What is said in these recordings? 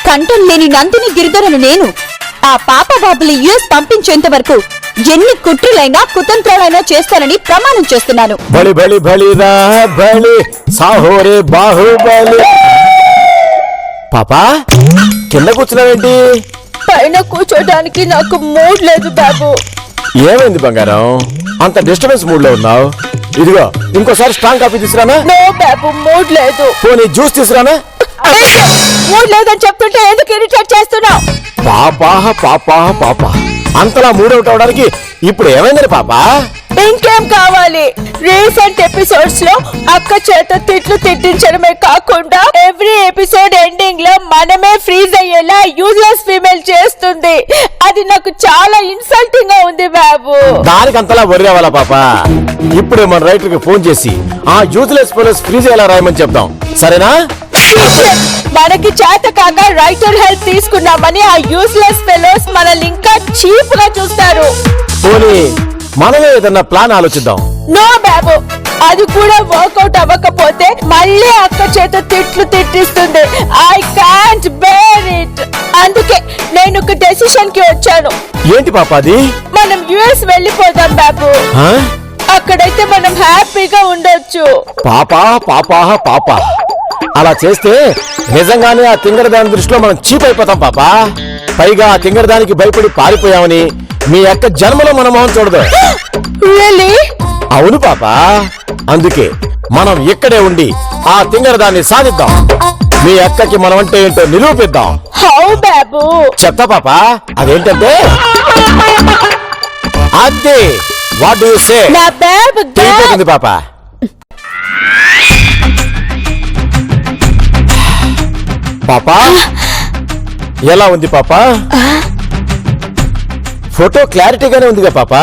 కంఠం లేని నందిని గిరిధరను నేను ఆ పాప బాబుని యుఎస్ పంపించేంత వరకు ఎన్ని కుట్రలైనా కుతంత్రాలైనా చేస్తానని ప్రమాణం చేస్తున్నాను. బలి బలి బలిరా బలి సాహోరే బాహుబలి. పాపా కింద కూర్చున్నావేంటి? పైన కూర్చోడానికి నాకు మూడ్ లేదు బాబు. ఏమైంది బంగారం, అంత డిస్టర్బెన్స్ మూడ్ లో ఉన్నావు? ఇదిగో ఇంకోసారి స్ట్రాంగ్ కాఫీ తీసుకురానా? నో బాబు, మూడ్ లేదు. పోనీ జ్యూస్ తీసుకురానా? మూడ్ లేదని చెప్తుంటే ఎందుకు ఇరిటేట్ చేస్తున్నావు? పాపా పాపా పాపా అంతలా మూడౌట్ అవడానికి ఇప్పుడు ఏమైందని పాపా? ఇంకేం కావాలి? రీసెంట్ ఎపిసోడ్స్ లో అక్క చేత తిట్లు తిట్టించడమే కాకుండా ఎవ్రీ ఎపిసోడ్ ఎండింగ్ లో మనమే ఫ్రీజ్ అయ్యేలా యూజ్లెస్ ఫీమేల్ చేస్తుంది. అది నాకు చాలా ఇన్సల్టింగ్ గా ఉంది బాబు. దానికి అంతలా వర్రీ అవ్వాలా పాపా? ఇప్పుడు మన రైటర్ కి ఫోన్ చేసి ఆ యూజ్లెస్ ఫెలోస్ ఫ్రీజ్ అయ్యేలా రాయమని చెప్దాం, సరేనా? మనకి చేత కాక రైటర్ హెల్ప్ తీసుకున్నామని ఆ యూజ్లెస్ ఫెలోస్ మనల్ని ఇంకా చీప్ గా చూస్తారు. పోనీ మనమే ఏదన్నా ప్లాన్ ఆలోచిద్దాం. నో బాబు, అది కూడా వర్కౌట్ అవ్వకపోతే మళ్ళీ అక్క చేత తిట్లు తిట్టిస్తుంది. I can't bear it. అందుకే నేను ఒక డెసిషన్ కి వచ్చాను. ఏంటి పాపా అది? మనం యుఎస్ వెళ్ళిపోదాం బాబు. అక్కడైతే మనం హ్యాపీగా ఉండొచ్చు. పాపా పాపా పాపా అలా చేస్తే నిజంగానే ఆ తింగరదాని దృష్టిలో మనం చీప్ అయిపోతాం పాపా. పైగా ఆ తింగరదానికి భయపడి పారిపోయామని మీ అక్క జన్మలో మన మొహం చూడదు. రియల్లీ? అవును పాపా, అందుకే మనం ఇక్కడే ఉండి ఆ తింగరదాన్ని సాధిద్దాం. మీ అక్కకి మనం అంటే ఏంటో నిరూపిద్దాం. హౌ బాబు? చెప్తా పాపా, అదేంటంటే అదే వాట్ డు యు సే? నా బాబు తెలిపోతుంది పాపా. పాపా ఎలా ఉంది పాపా? ఫోటో క్లారిటీగానే ఉందిగా పాపా.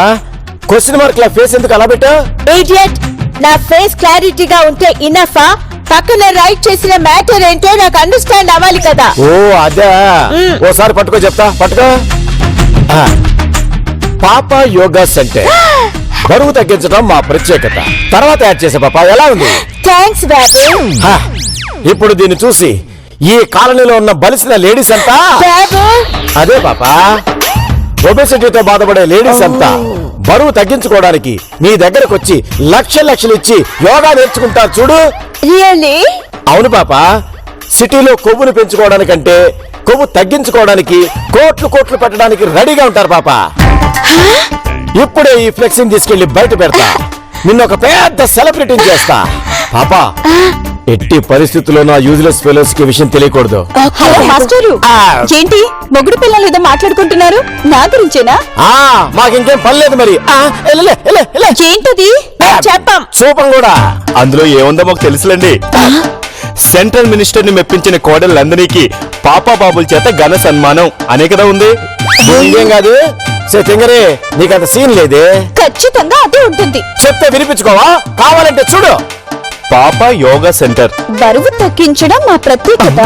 క్వశ్చన్ మార్క్ లా ఫేస్ ఎందుకు అలా పెట్టా? ఇడియట్, నా ఫేస్ క్లారిటీగా ఉంటే ఇనఫా? పక్కన రైట్ చేసిన మ్యాటర్ ఏంటో నాకు అండర్స్టాండ్ అవ్వాలి కదా. ఓ అదే, ఓసారి పట్టుకో చెప్తా, పట్టుకో. పాపా యోగా సెంటర్, బరువు తగ్గించడం మా ప్రత్యేకత. తర్వాత యాడ్ చేసే పాపా ఎలా ఉంది? థ్యాంక్స్ బాబు. ఇప్పుడు దీన్ని చూసి ఈ కాలనీలో ఉన్న బలిసిన లేడీస్ అంతా బాబు, అదే పాపా ఒబెసిటీతో బాధపడే లేడీస్ అంతా బరువు తగ్గించుకోవడానికి నీ దగ్గరకు వచ్చి లక్షలు ఇచ్చి యోగా నేర్చుకుంటారు చూడు. రియల్లీ? అవును పాపా, సిటీలో కొవ్వును పెంచుకోవడానికంటే కొవ్వు తగ్గించుకోవడానికి కోట్లు పెట్టడానికి రెడీగా ఉంటారు పాపా. ఇప్పుడే ఈ ఫ్లెక్సింగ్ తీసుకెళ్లి బయట పెడతా, నిన్న ఒక పెద్ద సెలబ్రిటీని చేస్తా పాపా. ఎట్టి పరిస్థితుల్లోనూ ఆ యూజ్లెస్ ఫెలోస్ కి విషయం తెలియకూడదు. హలో మాస్టరు, ఏంటి మొగుడు పిల్లలు ఏదో మాట్లాడుకుంటున్నారు? నా గురించేనా? మాకింకేం పని లేదు మరి. ఏంటది? చెప్పం. చూపం కూడా. అందులో ఏముందో మాకు తెలుసులేండి. సెంట్రల్ మినిస్టర్ ని మెప్పించిన కోడలు నందినికి పాపా బాబుల చేత ఘన సన్మానం అనే కదా ఉంది. ఇంకేం కాదు తింగరే, నీకంత సీన్ లేదే. ఖచ్చితంగా అదే ఉంటుంది. చెప్తే వినిపించుకోవా? కావాలంటే చూడు. పాపా యోగా సెంటర్, బరువు తగ్గించడం మా ప్రత్యేకత.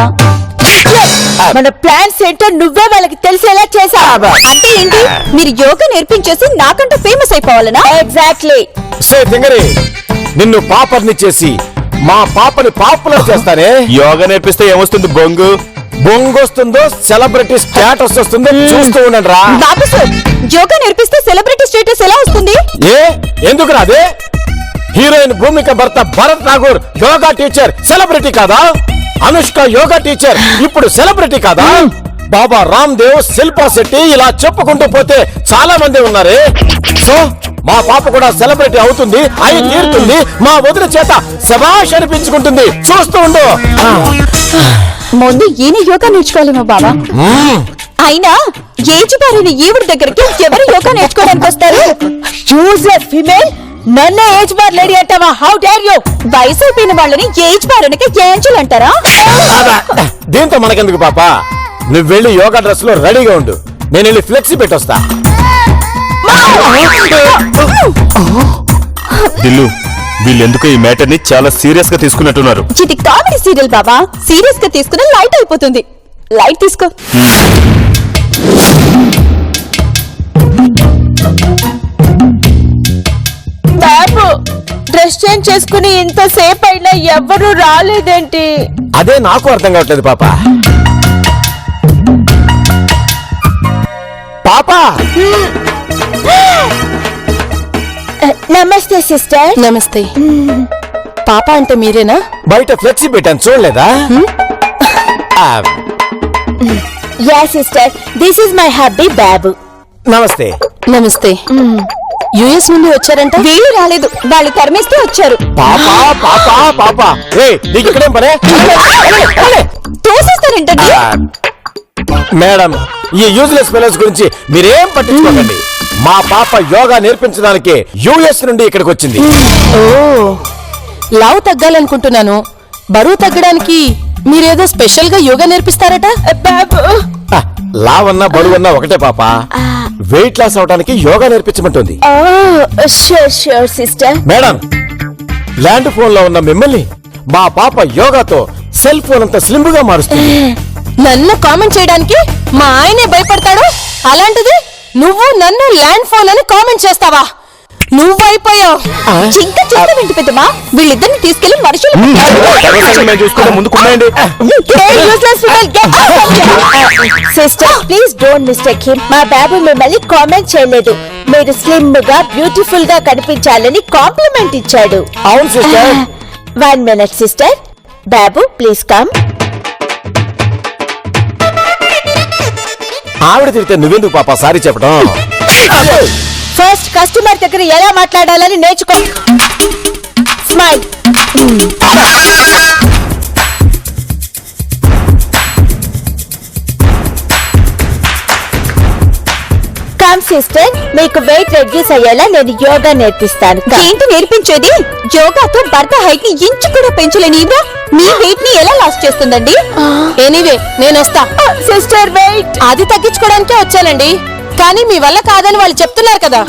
మన ప్లాన్స్ ఏంటో నువ్వే వాళ్ళకి తెలిసేలా చేసావా? అంటే ఏంటి, మీరు యోగా నేర్పించేసి నాకంటే ఫేమస్ అయిపోవాలనా? ఎగ్జాక్ట్లీ. తింగరే, నిన్ను పాపర్ని చేసి మా పాపని పాపులర్ చేస్తానే. యోగా నేర్పిస్తే ఏమొస్తుంది? బొంగొస్తుందో సెలబ్రిటీ స్టేటస్ వస్తుందో చూస్తూ ఉండండి రా. బాబు సార్, యోగా నేర్పిస్తే సెలబ్రిటీ స్టేటస్ ఎలా వస్తుంది? ఎందుకు రాదే? హీరోయిన్ భూమిక భర్త భరత్ ఠాగూర్ యోగా టీచర్ సెలబ్రిటీ కాదా? అనుష్క యోగా టీచర్ ఇప్పుడు సెలబ్రిటీ కాదా? బాబా రామ్ దేవ్, శిల్పా శెట్టి, ఇలా చెప్పుకుంటూ పోతే చాలా మంది ఉన్నారే. సో మా పాప కూడా సెలబ్రిటీ అవుతుంది, అయి తీరుతుంది. మా వదిన చేత శభాష్ అనిపించుకుంటుంది. చూస్తూ ఉండు. ముందు ఈయన యోగా నేర్చుకోవాలేమో బాబా. అయినా ఏజ్ బారైన ఈవిడ దగ్గరికి ఎవరు యోగా నేర్చుకోవడానికి వస్తారు? యూజ్లెస్ ఫీమేల్, నన్నే ఏజ్ బార్ లేడీ అంటావా? How dare you! వయసు అయిపోయిన వాళ్ళని ఏజ్ బార్ అనక ఏంజల్ అంటారా? దీంతో మనకెందుకు పాప, నువ్వు వెళ్ళి యోగా డ్రెస్ లో రెడీగా ఉండు, నేను వెళ్ళి ఫ్లెక్సీ పెట్టొస్తా. దిల్లు, వీళ్ళెందుకు ఈ మ్యాటర్ ని చాలా సీరియస్ గా తీసుకున్నట్టున్నారు. ఇది కామెడీ సీరియల్ బాబా, సీరియస్ గా తీసుకున్న లైట్ అయిపోతుంది. లైట్ తీసుకో. బాబు, డ్రెస్ చేంజ్ చేసుకుని ఇంతసేపు అయినా ఎవ్వరూ రాలేదేంటి? అదే నాకు అర్థం కావట్లేదు పాప. నమస్తే సిస్టర్. నమస్తే. పాప అంటే మీరేనా? బయట ఫ్లెక్సీ పెట్టాను చూడలేదా? Yeah sister, this is my hubby బాబు. నమస్తే. నమస్తే. యుఎస్ నుండి వచ్చారంట? వీళ్ళు రాలేదు, వాళ్ళు తరిమేస్తే వచ్చారు. పాపా పాపా పాపా నీకు ఇక్కడేం పనే? తోసేస్తారేంటండి? మేడం, ఈ యూజ్లెస్ ఫెలోస్ గురించి మీరేం పట్టించుకోకండి. మా పాప యోగా నేర్పించడానికి యుఎస్ నుండి ఇక్కడికి వచ్చింది. ఓ, లావు తగ్గాలనుకుంటున్నాను. బరువు తగ్గడానికి మీరేదో స్పెషల్ గా యోగా నేర్పిస్తారట? బాబు, లావన్నా బరువన్నా ఒకటే పాప. వెయిట్ లాస్ అవడానికి యోగా నేర్పించమంటుంది. Sure sure sister. Madam, land phone లో ఉన్న మిమ్మల్ని మా పాప యోగాతో సెల్ ఫోన్ అంతా స్లిమ్ గా మారుస్తుంది. నన్ను కామెంట్ చేయడానికి మా ఆయనే భయపడతాడు, అలాంటిది నువ్వు నన్ను ల్యాండ్ ఫోన్ అని కామెంట్ చేస్తావా? నువ్వైపోయావు. ఇంకా చూస్తామేంటి పెద్దమ్మా? వీళ్ళిద్దరిని తీసుకెళ్లి మనుషులు చూసుకుంటే ముందుకున్నాయండి. Sister, please don't mistake him. మా బాబు మిమ్మల్ని కామెంట్ చేయలేదు. మీరు స్లిమ్ గా బ్యూటిఫుల్ గా కనిపించాలని కాంప్లిమెంట్ ఇచ్చాడు. అవును sister. 1 minute sister. Babu please come. ఆవిడ తిరిగితే నువ్వెందుకు పాప సారీ చెప్పడం? ఫస్ట్ కస్టమర్ దగ్గర ఎలా మాట్లాడాలని నేర్చుకో. స్మైల్. కమ్ సిస్టర్, మీకు వెయిట్ రెడ్యూస్ అయ్యేలా నేను యోగా నేర్పిస్తాను. ఏంటి నేర్పించేది? యోగాతో భర్త హైట్ ని ఇంచు కూడా పెంచలేని మీ వెయిట్ ని ఎలా లాస్ చేస్తుందండి? ఎనీవే నేను వస్తా. సిస్టర్ వెయిట్ అది తగ్గించుకోవడానికే వచ్చానండి, కానీ మీ వల్ల కాదని వాళ్ళు చెప్తున్నారు కదా.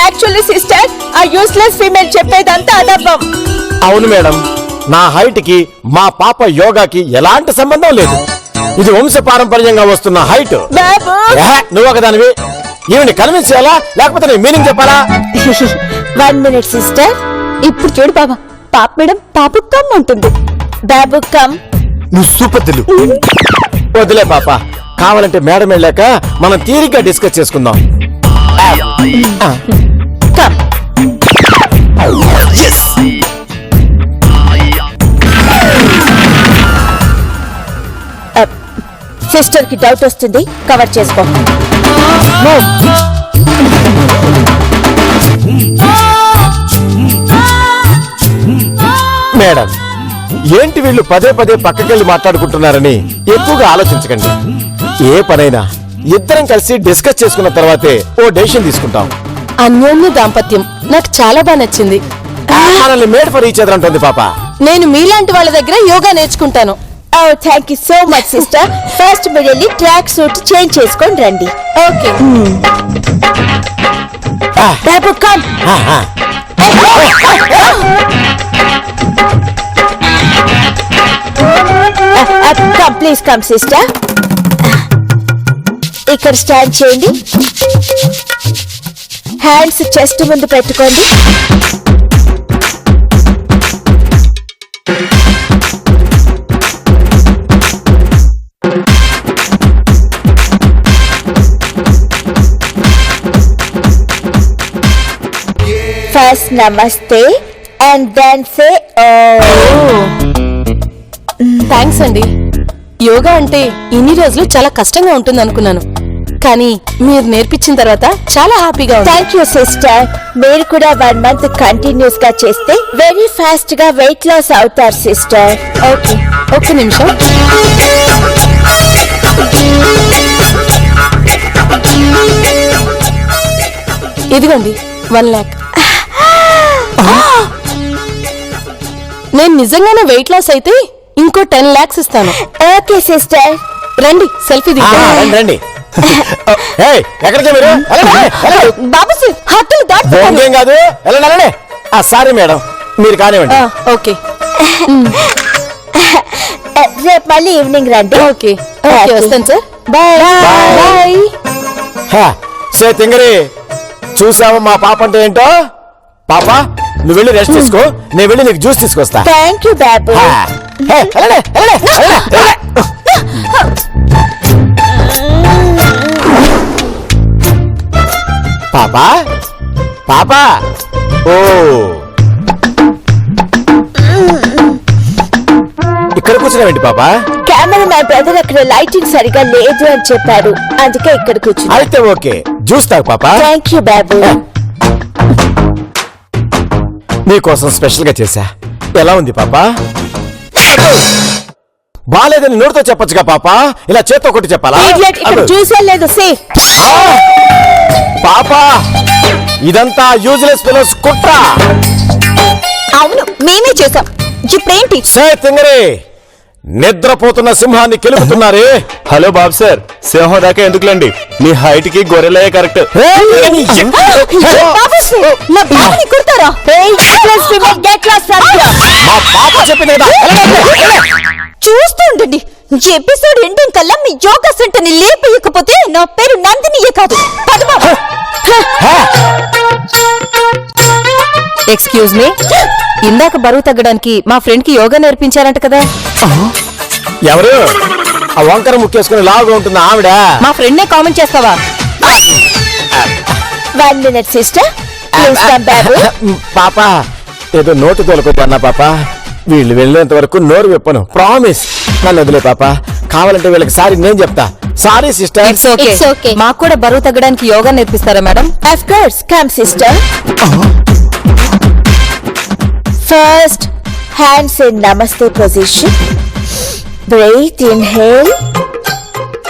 యాక్చువల్లీ సిస్టర్, ఆ యూస్లెస్ ఫీమేల్ చెప్పేదంతా అదబ్బం. అవును మేడం, నా హైట్ కి మా పాప యోగాకి ఎలాంటి సంబంధం లేదు. ఇది వంశ పారంపర్యంగా వస్తున్న హైట్. బాబు, నువ్వు ఒకదానివి. ఈవిని కన్విన్స్ చేయాలా లేకపోతే నీ మీనింగ్ చెప్పాలా? 1 minute సిస్టర్. ఇప్పుడు చూడు బాబా, పాప మేడం పాపు కమ్ ఉంటుంది. బాబు కమ్. నువ్వు సూపర్ తెలుగు. వదిలే పాప, కావాలంటే మేడం వెళ్ళాక మనం తీరిగ్గా డిస్కస్ చేసుకుందాం. కమ్. సిస్టర్ కి డౌట్ వస్తుంది, కవర్ చేసుకో. మేడం, ఏంటి వీళ్ళు పదే పదే పక్కకెళ్ళి మాట్లాడుకుంటున్నారని ఎక్కువగా ఆలోచించకండి. ఏ పనైనా ఇద్దరం కలిసి డిస్కస్ చేసుకున్న తర్వాతే ఓ డెసిషన్ తీసుకుంటాం. అన్యోన్య దాంపత్యం నాకు చాలా బాగా నచ్చింది. మనల్ని మేడ్ ఫర్ ఈచ్ అదర్ అంటుంది పాప. నేను మీలాంటి వాళ్ళ దగ్గర యోగా నేర్చుకుంటాను. Oh, thank you so much, sister. First, మీరు వెళ్ళి ట్రాక్ సూట్ చేంజ్ చేసుకొని రండి. Okay. Babu come. Come please come sister. ఇక్కడ స్టాండ్ చేయండి. హ్యాండ్స్ చెస్ట్ ముందు పెట్టుకోండి. First namaste and then say thanks అండి. యోగా అంటే ఇన్ని రోజులు చాలా కష్టంగా ఉంటుంది అనుకున్నాను, కానీ మీరు నేర్పించిన తర్వాత చాలా హ్యాపీగా ఉంది. Thank you sister. మీరు కూడా 1 month కంటిన్యూస్ గా చేస్తే వెరీ ఫాస్ట్ గా వెయిట్ లాస్ అవుతారు సిస్టర్. ఓకే, ఒక్క నిమిషం. ఇదిగోండి 1 lakh. నేను నిజంగానే వెయిట్ లాస్ అయితే ఇంకో 10 lakhs ఇస్తాను. Okay sister. రండి సెల్ఫీ రండి. ఎక్కడికి మీరు? బాబు హద్దులు దాటుతారు. ఏం కాదు, వెళ్ళండి. సారీ మేడం, మీరు కానివ్వండి. ఓకే. రేపు మళ్ళీ ఈవినింగ్ రండి. ఓకే ఓకే, వస్తాను సార్. Bye bye. సే తింగరి, చూసావా మా పాప అంటే ఏంటో? పాప, నువ్వు వెళ్ళి రెస్ట్ తీసుకో, నేను వెళ్ళి నీకు జ్యూస్ తీసుకొస్తా. థ్యాంక్ యూ బాబు. పాపా, పాపా, ఓ ఇక్కడ కూర్చున్నావేంటి పాపా? కెమెరా నా బ్రదర్ అక్కడ లైటింగ్ సరిగా లేదు అని చెప్పారు, అందుకే ఇక్కడ కూర్చున్నా. అయితే ఓకే, జ్యూస్ తాగు పాపా. థ్యాంక్ యూ బాబు. నీకోసం స్పెషల్ గా చేశా. ఎలా ఉంది పాపా? బాలేదని నోటితో చెప్పొచ్చుగా పాపా, ఇలా చేత్తో కొట్టి చెప్పాలా? Idiot, ఇక్కడ చూసే లేదు సే. పాపా ఇదంతా యూజ్లెస్ ఫెలోస్ కుట్ర. అవును మేమే చేసాం. ఇప్పుడేంటి? సే తింగరే, నిద్రపోతున్న సింహాన్ని కెలుపుతున్నారే. హలో బాబు సార్, సింహం దాకా ఎందుకులేండి, మీ హైట్ కి గొర్రెలే కరెక్ట్. బాబు సే, నా బాబుని కుడతారా? మా పాప చెప్పింది కదా. చూస్తూ ఉండండి, ఎపిసోడ్ ఎండింగ్ కల్లా మీ యోగా సెంటర్ ని లేపేయకపోతే నా పేరు నందినియే కాదు. పద బాబు. ఎక్స్క్యూజ్ మీ, ఇందాక బరువు తగ్గడానికి మా ఫ్రెండ్ కి యోగా నేర్పించారంట కదా? ఎవరు? ఆ వంకర ముక్కేసుకుని లాగా ఉంటుంది ఆవిడ. మా ఫ్రెండ్ నే కామెంట్ చేస్తావా? 1 minute సిస్టర్, ప్లీజ్ కమ్ బాబు. పాప ఏదో నోటు తోలుకొద్దన్నా పాప, వీళ్ళు వెళ్ళేంత వరకు నోరు విప్పను, ప్రామిస్. నన్ను వదిలే పాప, కావాలంటే వీళ్ళకి సారీ నేను చెప్తా. Sorry sister. It's okay. It's okay. మాకు కూడా బరువు తగ్గడానికి యోగా నేర్పిస్తారా madam? Of course, come sister. First, hands in namaste position. Breathe, inhale.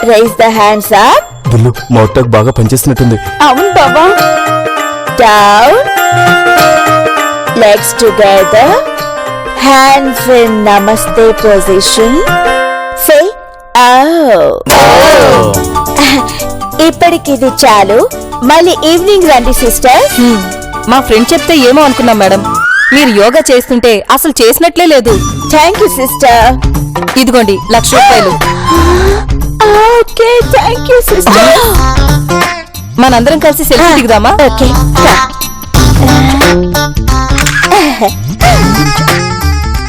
Raise the hands up. బుల్లు మౌత్ బాగా పనిచేస్తున్నట్టుంది. అవును బాబా. Down. Legs together. Hands in namaste position. Say, oh. ఇప్పటికి ఇది చాలు, మళ్ళీ ఈవినింగ్ రండి సిస్టర్స్. మా ఫ్రెండ్ చెప్తే ఏమో అనుకున్నాం మేడం, మీరు యోగా చేస్తుంటే అసలు చేసినట్లే లేదు. Thank you sister. ఇదిగోండి 1,00,000 రూపాయలు. Okay, thank you sister. మనందరం కలిసి సెల్ఫీ దిగుదామా? ఓకే.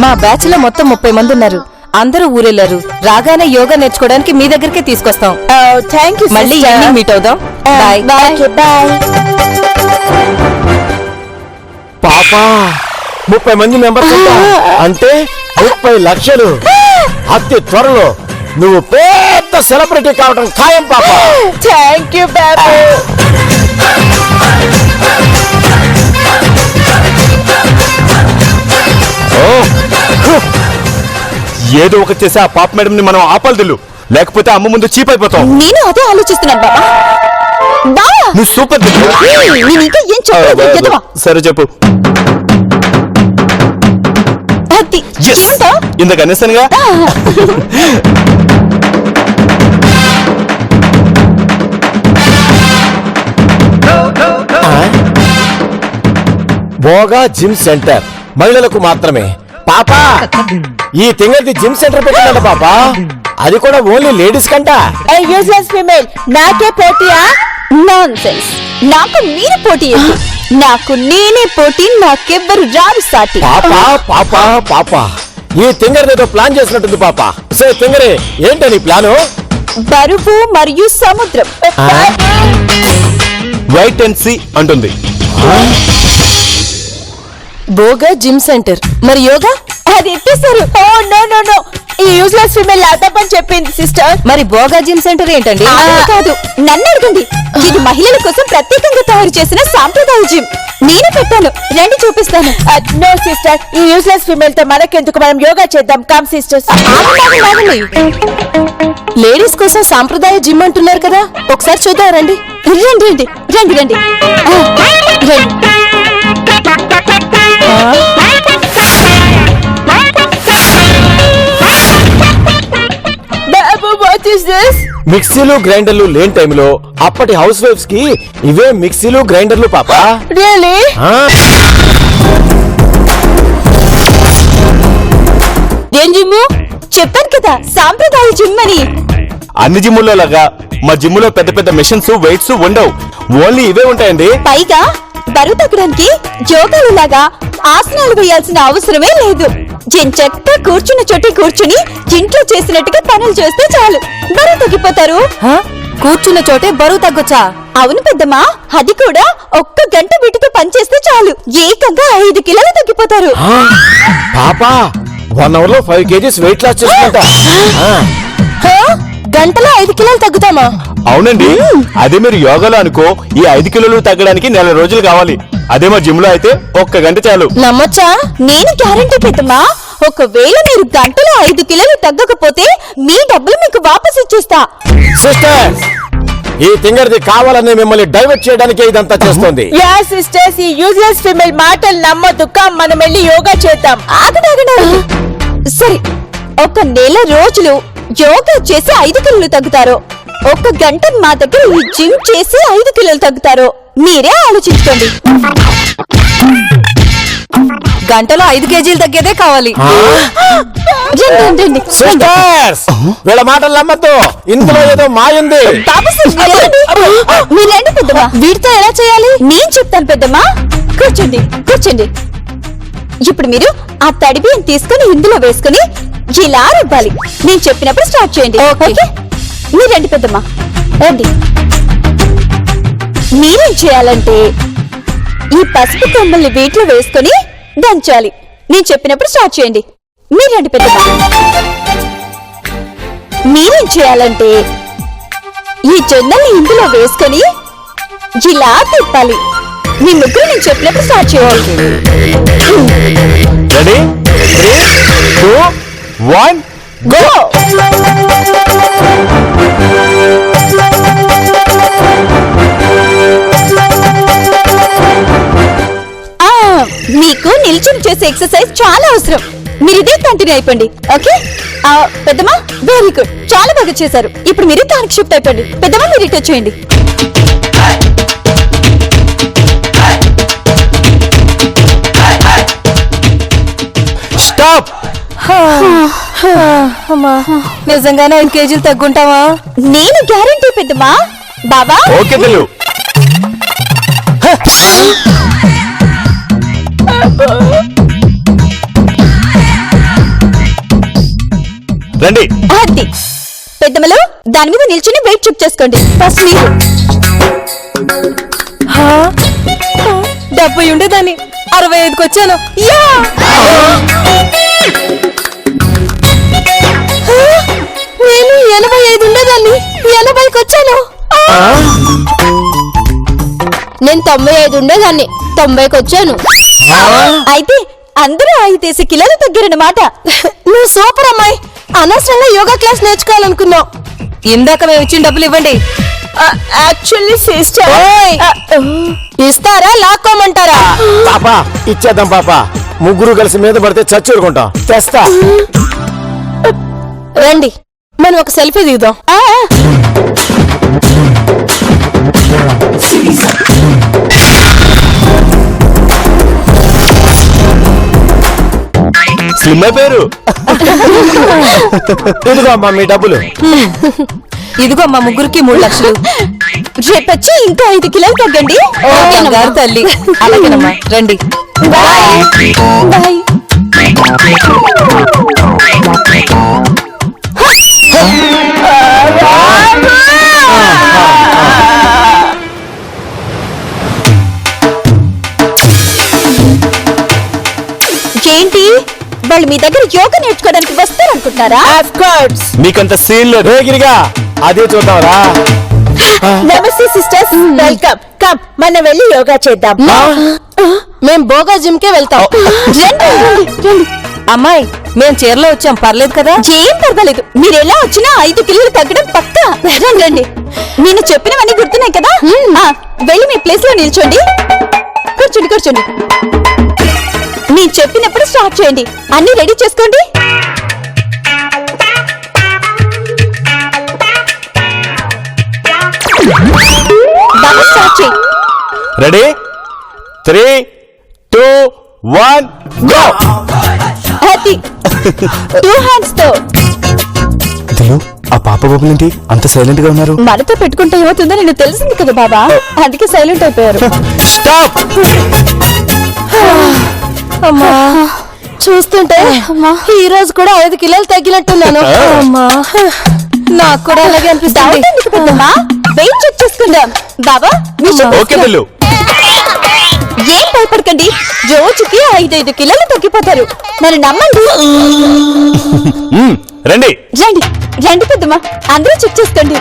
మా బ్యాచ్ లో మొత్తం 30 మంది ఉన్నారు. అందరూ ఊరెళ్లారు. రాగానే యోగా నేర్చుకోవడానికి మీ దగ్గరికే తీసుకొస్తాం. Thank you. మళ్ళీ ఈవినింగ్ మీట్ అవుదాం. బాయ్. బాయ్. పాపా 30 మంది మెంబర్స్ అంటే 30 లక్షలు. అతి త్వరలో నువ్వు పెద్ద సెలబ్రిటీ కావడం ఖాయం పాప. థ్యాంక్ యూ బాబు. ఏదో ఒకటి చేసి ఆ పాప మేడం ని మనం ఆపాలి దిల్లు, లేకపోతే అమ్మ ముందు చీప్ అయిపోతాం. నేను అదే ఆలోచిస్తున్నాను బాబా. బాబా నువ్వు సూపర్ దిల్లు. నేను ఇంకా ఏం చెప్పలేదు. సరే చెప్పు. అది Yes. ఏంటో? ఇందాక అనేసానుగా. బోగా జిమ్ సెంటర్ మహిళలకు మాత్రమే. పాపా ఈ తింగది జిమ్ సెంటర్ పెట్టిందంట పాపా, అది కూడా ఓన్లీ లేడీస్ కంట. యూజ్లెస్ ఫీమేల్, నాకే పోటీయా? నాన్సెన్స్. నాకు మీరు పోటీ ఏంటి? నాకు నేనే పోటీ, నాకెవ్వరు రారు సాటి. పాపా పాపా పాపా ఈ తింగర్ ఏదో ప్లాన్ చేసినట్టుంది పాపా. సే తింగరే, ఏంటని ప్లాను? బరువు మరియు సముద్రం. వైట్ అండ్ సీ అంటుంది. బోగా జిమ్ సెంటర్, మరి యోగా? అది ఎత్తేసారు. ఓ నో నో నో, ఈ యూజ్లెస్ ఫీమేల్ అర్థమని చెప్పింది సిస్టర్. మరి బోగా జిమ్ సెంటర్ ఏంటండి? కాదు, నన్ను అడగండి. ఇది మహిళల కోసం ప్రత్యేకంగా తయారు చేసిన సాంప్రదాయ జిమ్. నేనే పెట్టాను, రండి చూపిస్తాను. నో సిస్టర్, ఈ యూజ్లెస్ ఫీమేల్ తో మనకెందుకు, మనం యోగా చేద్దాం. Come sisters. లేడీస్ కోసం సాంప్రదాయ జిమ్ అంటున్నారు కదా, ఒకసారి చూద్దాం రండి. రండి రండి రండి రండి. రండి. బాబు, వాట్ ఇస్ దిస్? మిక్సీలు గ్రైండర్లు లేని టైంలో అప్పటి హౌస్ వైఫ్స్ కి ఇవే మిక్సీలు గ్రైండర్లు పాపా. రియల్లీ? ఆ? ఏం జిమ్? చెప్పాను కదా, సాంప్రదాయ జిమ్ అని. అన్ని జిమ్ముల్లో లాగా మా జిమ్ములో పెద్ద పెద్ద మిషన్స్ వెయిట్స్ ఉండవు, ఓన్లీ ఇవే ఉంటాయండి. పైగా బరువు తగ్గడానికి యోగాలు లాగా ఆసనాలు వేయాల్సిన అవసరమే లేదు. చెక్క కూర్చున్న చోటి కూర్చుని ఇంట్లో చేసినట్టుగా పనులు చేస్తే చాలు, బరువు తగ్గిపోతారు. కూర్చున్న చోటే బరువు తగ్గొచ్చా? అవును పెద్దమ్మా, అది కూడా ఒక్క గంట వీటితో పనిచేస్తే చాలు ఏకంగా 5 కిలోలు తగ్గిపోతారు. పాపా 1 అవర్ లో 5 kgs వెయిట్ లాస్ చేసుకుంటా. గంటలో 5 కిలోలు తగ్గుతామా? అవునండి, అదే మీరు యోగాలో అనుకో ఈ 5 కిలోలు తగ్గడానికి 4 రోజులు కావాలి. అదే మా జిమ్ లో అయితే 1 గంట చాలు. నమ్మొచ్చా? నేను గ్యారంటీ పెద్దమ్మా, ఒకవేళ మీరు గంటలో 5 కిలోలు తగ్గకపోతే మీ డబ్బులు మీకు వాపస్ ఇచ్చేస్తా. సిస్టర్స్, ఈ తింగర్ది కావాలని మిమ్మల్ని డైవర్ట్ చేయడానికి ఇదంతా చేస్తుంది. యా సిస్టర్స్, ఈ యూజ్లెస్ ఫీమేల్ మాటలు నమ్మొద్దు. కమ్ మనం వెళ్ళి యోగా చేద్దాం. ఆగండి. సరే, 1 నెల రోజులు యోగా చేసి 5 కిలోలు తగ్గుతారు, 1 గంట మా దగ్గర ఈ జిమ్ చేసి 5 కిలోలు తగ్గుతారు. మీరే ఆలోచించుకోండి. గంటలో 5 కేజీలు తగ్గేదే కావాలి. రండి. సిస్టర్స్, వీళ్ళ మాటలు నమ్మద్దు, ఇందులో ఏదో మాయుంది. మీరేంటి పెద్దమ్మా, వీటితో ఎలా చేయాలి? నేను చెప్తాను పెద్దమ్మా. కూర్చోండి. ఇప్పుడు మీరు ఆ తడి బియ్యం తీసుకుని ఇందులో వేసుకుని ఇలా రుబ్బాలి. నేను చెప్పినప్పుడు స్టార్ట్ చేయండి. ఓకే? మీరు రండి పెద్దమ్మా, రండి. మీరేం చేయాలంటే ఈ పసుపు కొమ్మల్ని వీటిలో వేసుకుని దంచాలి. నేను చెప్పినప్పుడు స్టార్ట్ చేయండి. మీరు రండి పెద్దమ్మా. మీరేం చేయాలంటే ఈ జొన్నల్ని ఇందులో వేసుకొని ఇలా తిప్పాలి. మీ ముగ్గురు నేను చెప్పినప్పుడు స్టార్ట్ చేయాలి. Ready 3, 2, 1 go. మీకు నిల్చుని చేసే ఎక్సర్సైజ్ చాలా అవసరం. మీరు ఇదే కంటిన్యూ అయిపోండి. ఓకే పెద్దమ్మా, వెరీ గుడ్, చాలా బాగా చేశారు. ఇప్పుడు మీరు దానికి షిఫ్ట్ అయిపోండి. పెద్దమ్మా, మీరు ఇటు వచ్చేయండి. స్టాప్. నిజంగానే 5 కేజీలు తగ్గుంటావా? నేను గ్యారంటీ పెద్దమ్మా. బాబా ఓకే తెలు. రండి. అది పెద్దమ్మలు దాని మీద నిల్చుని వెయిట్ చెక్ చేసుకోండి. ఫస్ట్ మీరు 70 ఉండేదాన్ని 65కి వచ్చాను. నేను 85 ఉండేదాన్ని 80కి వచ్చాను. నేను 95 ఉండేదాన్ని 90కి వచ్చాను. అయితే అందరూ 5 కిలోలు తగ్గారన్నమాట. నువ్వు సూపర్ అమ్మాయి. అనవసరంగా యోగా క్లాస్ నేర్చుకోవాలనుకున్నావు. ఇందాక మేము ఇచ్చిన డబ్బులు ఇవ్వండి. యాక్చువల్లీ సిస్టర్, ఇస్తారా లాక్కోమంటారా? పాపా ఇచ్చేద్దాం పాపా, ముగ్గురు కలిసి మీద పడితే చచ్చూరుకుంటాం. తెస్తా. రండి, మనం ఒక సెల్ఫీ దిగుదాం. స్లిమ్ అయిపోయారు. ఇదిగో అమ్మా మీ డబ్బులు. ఇదిగో మా ముగ్గురికి 3 లక్షలు. రేపొచ్చి ఇంకా 5 కిలోలు తగ్గండి. బంగారు తల్లి. అలాగేనమ్మా, రండి. బాయ్. ఏంటి వాళ్ళు మీ దగ్గర యోగా నేర్చుకోవడానికి వస్తారనుకుంటున్నారా? Of course. మీకంత సీన్ లేదు. రేగిరిగా అదే చూద్దాంరా. నమస్తే సిస్టర్స్, వెల్కమ్. కమ్ మనం వెళ్ళి యోగా చేద్దాం. మేం బోగా జిమ్ కే వెళ్తాం. రండి. అమ్మాయి, మేం చీరలో వచ్చాం, పర్లేదు కదా? ఏం పర్వాలేదు, మీరు ఎలా వచ్చినా 5 కిలోలు తగ్గడం పక్కా. రండి. నేను చెప్పినవన్నీ గుర్తున్నాయి కదా? వెళ్ళి మీ ప్లేస్ లో నిల్చోండి. కూర్చోండి. నేను చెప్పినప్పుడు స్టార్ట్ చేయండి. అన్ని రెడీ చేసుకోండి. బాగా స్టార్ట్ చేయి. Ready 3, 2, 1 go. అది 2 హ్యాండ్స్ తో. తెలు, ఆ పాప బాబులు ఏంటి అంత సైలెంట్ గా ఉన్నారు? మనతో పెట్టుకుంటే ఏమవుతుందో నేను తెలిసింది కదా బాబా, అందుకే సైలెంట్ అయిపోయారు. స్టాప్. అమ్మా, చూస్తుంటే ఈ రోజు కూడా 5 కిలోలు తగ్గినట్టున్నాను. అమ్మా, నాకు కూడా అలాగే అనిపిస్తుంది. వెయిట్ చెక్ చేసుకోండి. చేసుకుందాం బాబా మిషన్ ఓకే దిల్లు. ఏం భయపడకండి రోజుకి 5 కిలోలు తగ్గిపోతారు నన్ను నమ్మండి రండి. రండి రండి పెద్దమ్మా అందరూ చెక్ చేసుకోండి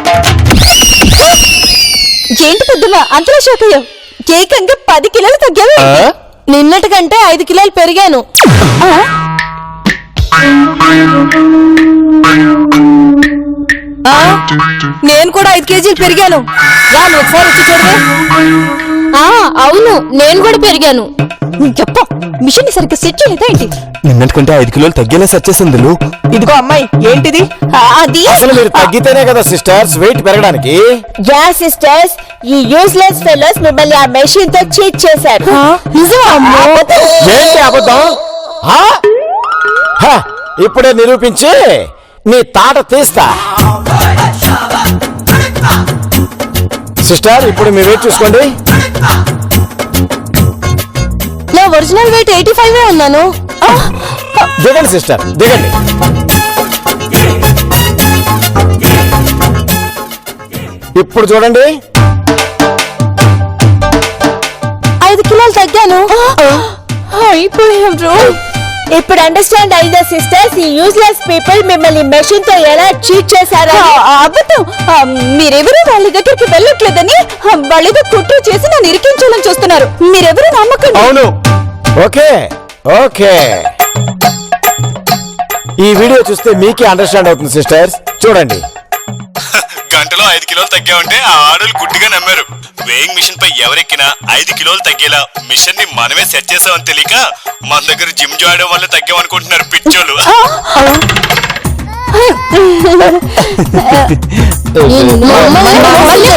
ఏంటి పెద్దమ్మా అంతలో షాక్ అయ్యావు ఏకంగా 10 కిలోలు తగ్గావు ఆ? నిన్నటి కంటే 5 కిలోలు పెరిగాను. ఆ? ఆ, నేను కూడా 5 కేజీలు పెరిగాను. రా నువ్వు ఒకసారి వచ్చి చూడవే. అవును నేను కూడా పెరిగాను. చెప్పు మిషన్ సరిగ్గా సెట్ చేయలేదా ఏంటి నిన్నటికంటే 5 కిలోలు తగ్గేలా సెట్ చేసింది దిల్లు. ఇదిగో అమ్మాయి ఏంటిది? అది అసలు మీరు తగ్గితేనే కదా సిస్టర్స్ వెయిట్ పెరగడానికి. యా సిస్టర్స్, ఈ యూస్లెస్ ఫెలోస్ మిమ్మల్ని ఆ మెషిన్ తో చీట్ చేశారు. ఏంటి అబద్ధం? ఆ? హ, ఇప్పుడే నిరూపించి నీ తాట తీస్తా. సిస్టర్ ఇప్పుడు మీ వెయిట్ చూసుకోండి. నా ఒరిజినల్ వెయిట్ 85 ఉన్నాను. దిగండి సిస్టర్ దిగండి. ఇప్పుడు చూడండి. 5 కిలోలు తగ్గాను. అయిపోయారు ఇప్పుడు అండర్స్టాండ్ అయిందా సిస్టర్స్, ఈ యూస్లెస్ పీపుల్ మిమ్మల్ని మెషిన్ తో ఎలా చీట్ చేశారో? అబద్ధం మీరెవరూ వాళ్ళ దగ్గరికి వెళ్ళట్లేదని వాళ్ళేదో కుట్ర చేసి నన్ను ఇరికించాలని చూస్తున్నారు మీరెవరూ నమ్మకండి అవును. ఓకే ఓకే ఈ వీడియో చూస్తే మీకే అండర్స్టాండ్ అవుతుంది సిస్టర్స్. చూడండి. గంటలో 5 కిలోలు తగ్గామంటే ఆ ఆడోళ్ళు గుడ్డిగా నమ్మారు. వేయింగ్ మిషన్ పై ఎవరెక్కినా 5 కిలోలు తగ్గేలా మిషన్ ని మనమే సెట్ చేసామని తెలియక మన దగ్గర జిమ్ చేయడం వల్ల తగ్గామనుకుంటున్నారు పిచ్చోళ్ళు. మమ్మల్ని